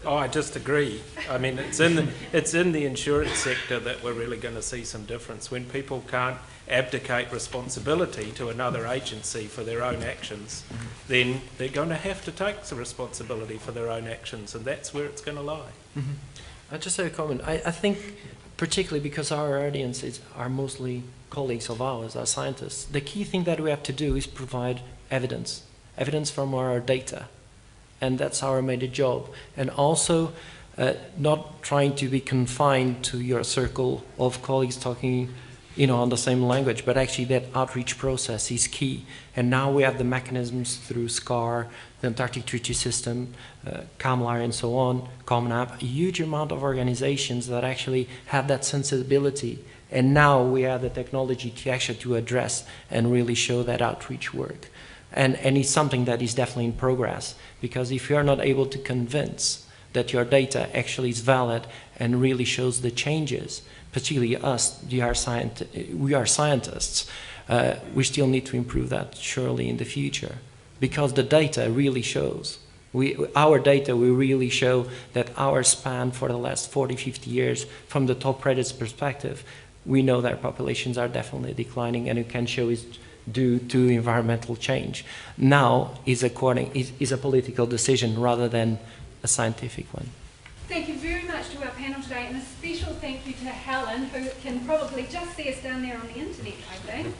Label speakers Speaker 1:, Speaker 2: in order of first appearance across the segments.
Speaker 1: Oh, I just agree. I mean, it's in the insurance sector that we're really going to see some difference. When people can't abdicate responsibility to another agency for their own actions, then they're going to have to take some responsibility for their own actions, and that's where it's going to lie.
Speaker 2: I just have a comment. I think, particularly because our audiences are mostly colleagues of ours, our scientists, the key thing that we have to do is provide evidence from our data. And that's our major job. And also, not trying to be confined to your circle of colleagues talking, on the same language, but actually that outreach process is key. And now we have the mechanisms through SCAR, the Antarctic Treaty System, CAMLAR, and so on, Common App, a huge amount of organizations that actually have that sensibility. And now we have the technology to actually to address and really show that outreach work. And it's something that is definitely in progress, because if you are not able to convince that your data actually is valid and really shows the changes, particularly us, we are scientists, we still need to improve that surely in the future, because the data really shows. Our data will really show that our span for the last 40, 50 years, from the top predators perspective, we know that populations are definitely declining, and it can show is due to environmental change. Now is a political decision rather than a scientific one.
Speaker 3: Thank you very much to our panel today, and a special thank you to Helen, who can probably just see us down there on the internet, I think.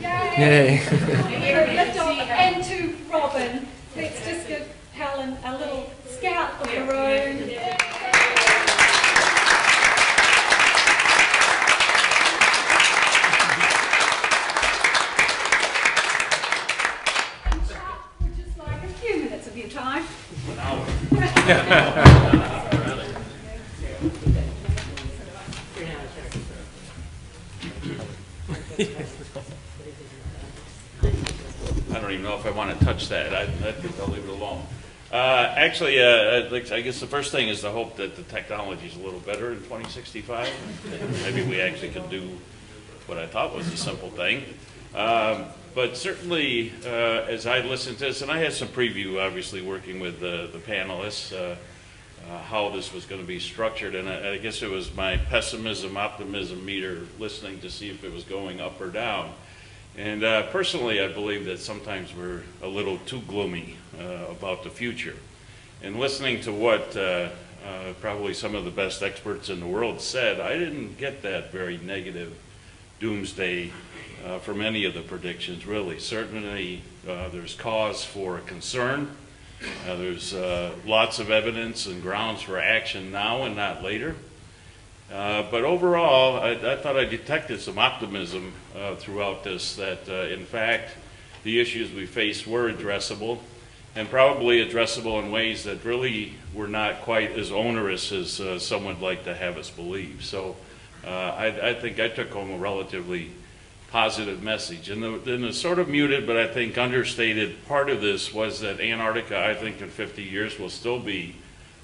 Speaker 3: Yay! And to Robin. Let's just give Helen a little scout of her own. Time.
Speaker 4: I don't even know if I want to touch that. I think I'll leave it alone. Actually, I guess the first thing is to hope that the technology is a little better in 2065. Maybe we actually can do what I thought was a simple thing. But certainly, as I listened to this, and I had some preview, obviously, working with the panelists, how this was going to be structured, and I guess it was my pessimism, optimism meter listening to see if it was going up or down. And personally, I believe that sometimes we're a little too gloomy about the future. And listening to what probably some of the best experts in the world said, I didn't get that very negative doomsday for many of the predictions, really. Certainly, there's cause for concern. There's lots of evidence and grounds for action now and not later. But overall, I thought I detected some optimism throughout this, that in fact, the issues we faced were addressable, and probably addressable in ways that really were not quite as onerous as some would like to have us believe. So I think I took home a relatively positive message. And the sort of muted, but I think understated part of this was that Antarctica, I think in 50 years, will still be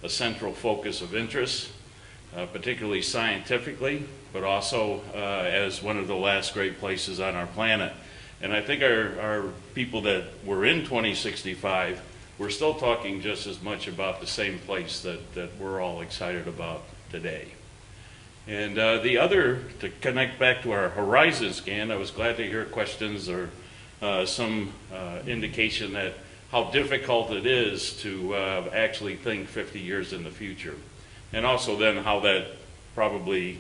Speaker 4: a central focus of interest, particularly scientifically, but also as one of the last great places on our planet. And I think our people that were in 2065, we're still talking just as much about the same place that we're all excited about today. And the other, to connect back to our horizon scan, I was glad to hear questions or some indication that how difficult it is to actually think 50 years in the future. And also then how that probably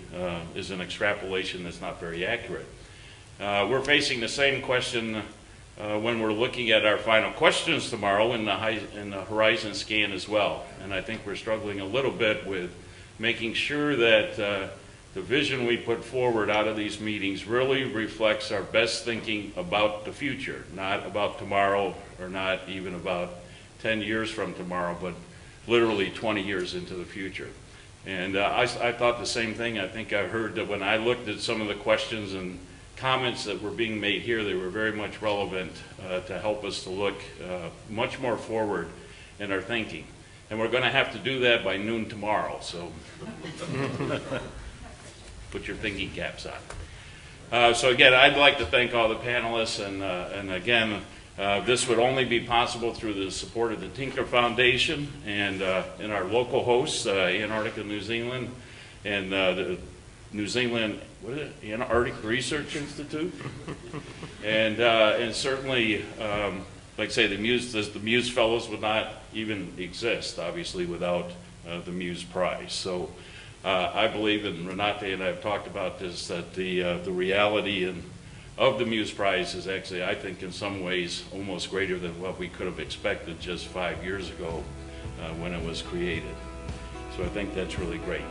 Speaker 4: is an extrapolation that's not very accurate. We're facing the same question when we're looking at our final questions tomorrow in the horizon scan as well. And I think we're struggling a little bit with making sure that the vision we put forward out of these meetings really reflects our best thinking about the future, not about tomorrow or not even about 10 years from tomorrow, but literally 20 years into the future. And I thought the same thing. I think I heard that when I looked at some of the questions and comments that were being made here, they were very much relevant to help us to look much more forward in our thinking. And we're going to have to do that by noon tomorrow, so put your thinking caps on. So again, I'd like to thank all the panelists, and again, This would only be possible through the support of the Tinker Foundation and our local hosts, Antarctica, New Zealand, and the New Zealand Antarctic Research Institute, and certainly, like I say, the Muse Fellows would not even exist, obviously, without the Muse Prize. So I believe, and Renate and I have talked about this, that the reality of the Muse Prize is actually, I think, in some ways almost greater than what we could have expected just 5 years ago when it was created. So I think that's really great.